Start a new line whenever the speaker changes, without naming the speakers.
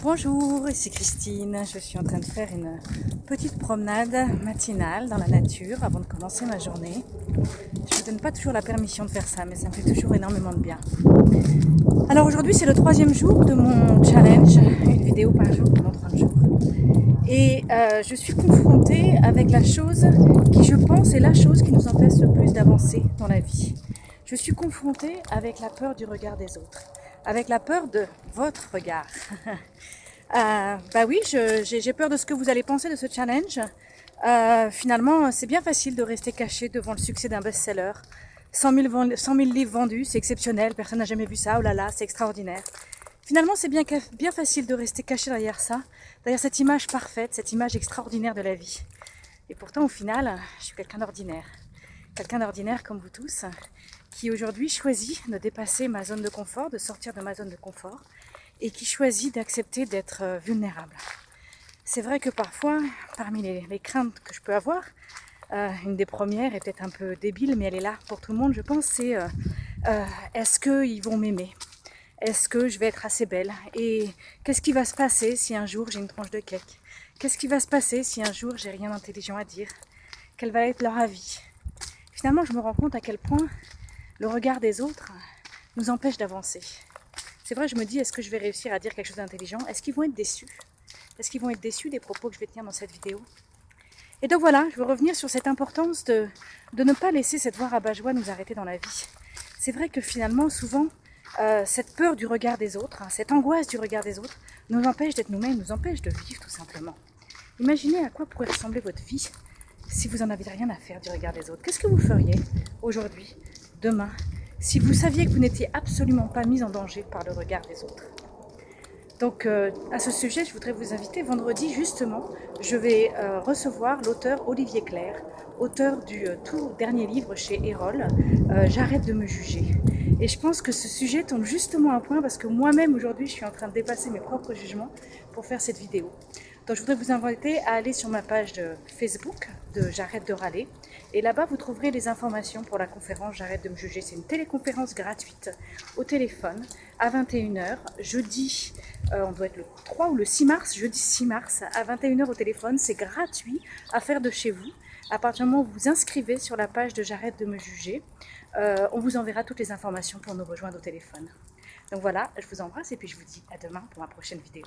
Bonjour, ici Christine. Je suis en train de faire une petite promenade matinale dans la nature avant de commencer ma journée. Je ne me donne pas toujours la permission de faire ça, mais ça me fait toujours énormément de bien. Alors aujourd'hui, c'est le 3e jour de mon challenge, une vidéo par jour pendant 30 jours. Et je suis confrontée avec la chose qui, je pense, est la chose qui nous empêche le plus d'avancer dans la vie. Je suis confrontée avec la peur du regard des autres, avec la peur de votre regard. Bah oui, j'ai peur de ce que vous allez penser de ce challenge. Finalement, c'est bien facile de rester caché devant le succès d'un best-seller. 100 000 livres vendus, c'est exceptionnel, personne n'a jamais vu ça, oh là là, c'est extraordinaire. Finalement, c'est bien facile de rester caché derrière ça, derrière cette image parfaite, cette image extraordinaire de la vie. Et pourtant, au final, je suis quelqu'un d'ordinaire. Quelqu'un d'ordinaire comme vous tous, qui aujourd'hui choisit de dépasser ma zone de confort, de sortir de ma zone de confort, et qui choisit d'accepter d'être vulnérable. C'est vrai que parfois, parmi les craintes que je peux avoir, une des premières est peut-être un peu débile, mais elle est là pour tout le monde, je pense, c'est est-ce qu'ils vont m'aimer? Est-ce que je vais être assez belle? Et qu'est-ce qui va se passer si un jour j'ai une tranche de cake? Qu'est-ce qui va se passer si un jour j'ai rien d'intelligent à dire? Quel va être leur avis? Finalement, je me rends compte à quel point le regard des autres nous empêche d'avancer. C'est vrai, je me dis, est-ce que je vais réussir à dire quelque chose d'intelligent? Est-ce qu'ils vont être déçus? Est-ce qu'ils vont être déçus des propos que je vais tenir dans cette vidéo? Et donc voilà, je veux revenir sur cette importance de ne pas laisser cette voix rabat-joie nous arrêter dans la vie. C'est vrai que finalement, souvent, cette peur du regard des autres, cette angoisse du regard des autres, nous empêche d'être nous-mêmes, nous empêche de vivre tout simplement. Imaginez à quoi pourrait ressembler votre vie si vous n'en avez rien à faire du regard des autres. Qu'est-ce que vous feriez aujourd'hui, demain, si vous saviez que vous n'étiez absolument pas mis en danger par le regard des autres? Donc à ce sujet, je voudrais vous inviter vendredi justement, je vais recevoir l'auteur Olivier Clerc, auteur du tout dernier livre chez Erol, J'arrête de me juger. Et je pense que ce sujet tombe justement à point parce que moi-même aujourd'hui, je suis en train de dépasser mes propres jugements pour faire cette vidéo. Donc je voudrais vous inviter à aller sur ma page de Facebook de J'arrête de râler. Et là-bas, vous trouverez les informations pour la conférence J'arrête de me juger. C'est une téléconférence gratuite au téléphone à 21 h, jeudi, on doit être le 3 ou le 6 mars, jeudi 6 mars, à 21 h au téléphone. C'est gratuit à faire de chez vous. À partir du moment où vous vous inscrivez sur la page de J'arrête de me juger, on vous enverra toutes les informations pour nous rejoindre au téléphone. Donc voilà, je vous embrasse et puis je vous dis à demain pour ma prochaine vidéo.